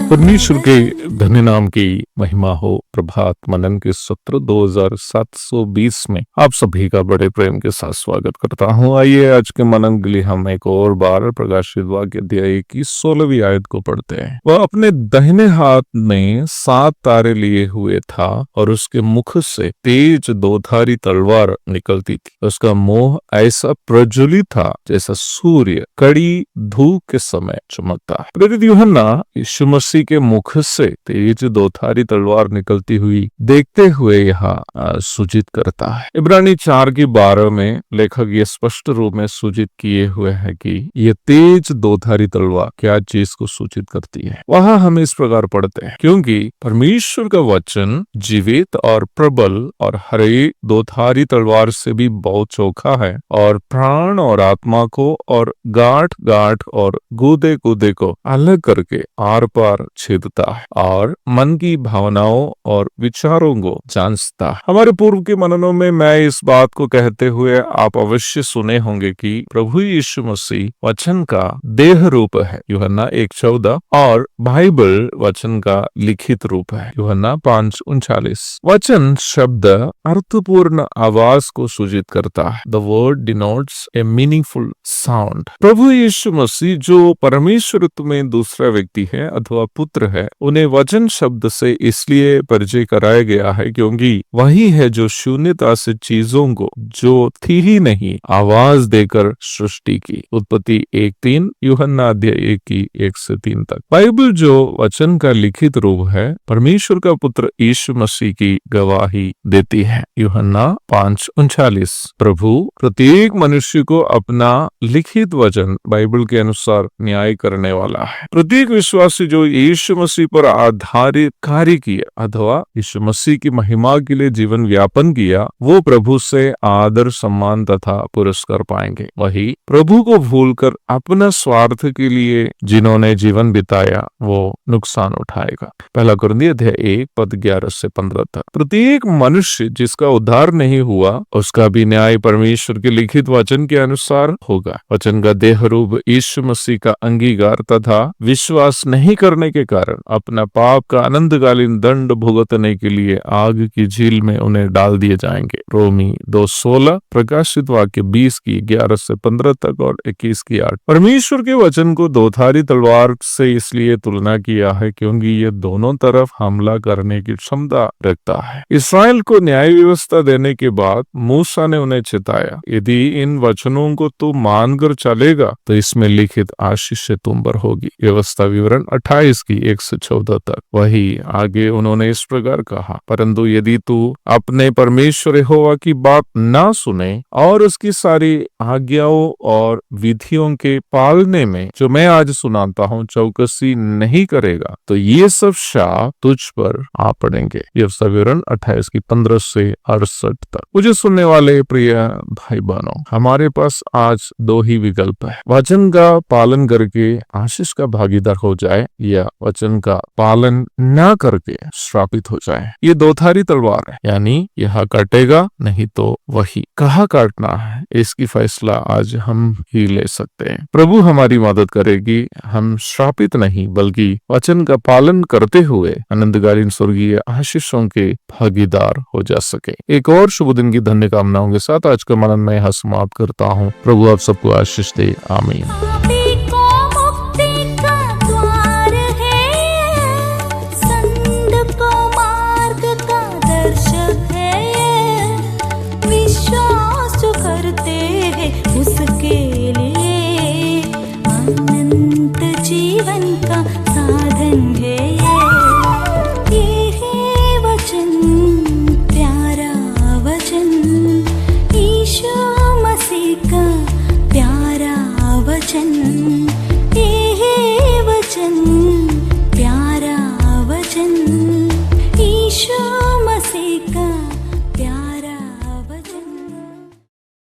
परमेश्वर के धन्य नाम की महिमा हो। प्रभात मनन के सत्र 2720 में आप सभी का बड़े प्रेम के साथ स्वागत करता हूं। आइए आज के मनन के लिए हम एक और बार प्रकाशित वाक्य अध्याय की 16वीं आयत को पढ़ते हैं। वह अपने दाहिने हाथ में 7 तारे लिए हुए था और उसके मुख से तेज दोधारी तलवार निकलती थी। उसका मुंह ऐसा प्रज्वलित था जैसा सूर्य कड़ी धूप के समय चमकता है। प्रेरित यूहन्ना यीशु मसीह के मुख से तेज दोधारी तलवार निकलती हुई देखते हुए यहाँ सूचित करता है। इब्रानी 4:12 में लेखक ये स्पष्ट रूप में सूचित किए हुए है कि ये तेज दोधारी तलवार क्या चीज को सूचित करती है। वहां हम इस प्रकार पढ़ते हैं, क्योंकि परमेश्वर का वचन जीवित और प्रबल और हरे दोधारी तलवार से भी बहुत चोखा है और प्राण और आत्मा को और गांठ गांठ और गूदे गूदे को अलग करके आर पार छेदता है और मन की भावनाओं और विचारों को जांचता है। हमारे पूर्व के मननों में मैं इस बात को कहते हुए आप अवश्य सुने होंगे कि प्रभु यीशु मसीह वचन का देह रूप है, यूहन्ना 1:14, और बाइबल वचन का लिखित रूप है, यूहन्ना 5:39। वचन शब्द अर्थपूर्ण आवाज को सूचित करता है। The word denotes a meaningful sound. प्रभु यीशु मसीह जो परमेश्वरत्व में दूसरा व्यक्ति है अथवा पुत्र है, उन्हें वचन शब्द से इसलिए परिचय कराया गया है क्योंकि वही है जो शून्यता से चीजों को जो थी ही नहीं आवाज देकर सृष्टि की। उत्पत्ति 1:3, यूहन्ना अध्याय 1 की 1 से 3 तक। बाइबल जो वचन का लिखित रूप है, परमेश्वर का पुत्र यीशु मसीह की गवाही देती है, यूहन्ना 5:39। प्रभु प्रत्येक मनुष्य को अपना लिखित वचन बाइबल के अनुसार न्याय करने वाला है। प्रत्येक विश्वासी जो यीशु मसीह पर आधारित कार्य किया अथवा यीशु मसीह की महिमा के लिए जीवन व्यापन किया, वो प्रभु से आदर सम्मान तथा पुरस्कार पाएंगे। वही प्रभु को भूलकर अपना स्वार्थ के लिए जिन्होंने जीवन बिताया वो नुकसान उठाएगा। 1 कुरिन्थियों अध्याय 1 पद 11 से 15 तक। प्रत्येक मनुष्य जिसका उद्धार नहीं हुआ उसका भी न्याय परमेश्वर के लिखित वचन के अनुसार होगा। वचन का देह रूप यीशु मसीह का अंगीकार तथा विश्वास नहीं करने के कारण अपना पाप का अनंतकालीन दंड भुगतने के लिए आग की झील में उन्हें डाल दिए जाएंगे। रोमी 2:16, प्रकाशित वाक्य 20 की 11 से 15 तक और 21 की 8। परमेश्वर के वचन को दोधारी तलवार से इसलिए तुलना किया है क्योंकि ये दोनों तरफ हमला करने की क्षमता रखता है। इस्राएल को न्याय व्यवस्था देने के बाद मूसा ने उन्हें चिताया, यदि इन वचनों को तू मानकर चलेगा तो इसमें लिखित आशीष तुम पर होगी। व्यवस्था विवरण 28 की 1 से 14 तक। वही आगे उन्होंने इस प्रकार कहा, परंतु यदि तू अपने परमेश्वर यहोवा की बात ना सुने और उसकी सारी आज्ञाओं और विधियों के पालने में जो मैं आज सुनाता हूँ चौकसी नहीं करेगा तो ये सब शाप तुझ पर आ पड़ेंगे। व्यवस्था विवरण 28 की 15 से 68 तक। मुझे सुनने वाले प्रिय भाई बहनों, हमारे पास आज 2 ही विकल्प है। वचन का पालन करके आशीष का भागीदार हो जाए या वचन का पालन न करके श्रापित हो जाए। ये दोधारी तलवार है, यानी यह काटेगा नहीं तो वही कहाँ काटना है इसकी फैसला आज हम ही ले सकते हैं। प्रभु हमारी मदद करेगी, हम श्रापित नहीं बल्कि वचन का पालन करते हुए अनंतकालीन स्वर्गीय आशीषों के भागीदार हो जा सके। एक और शुभ दिन की धन्य कामनाओं के साथ आज का मनन मैं यहाँ समाप्त करता हूँ। प्रभु आप सबको आशीष दे। आमीन। उसके लिए आनंद दर्शन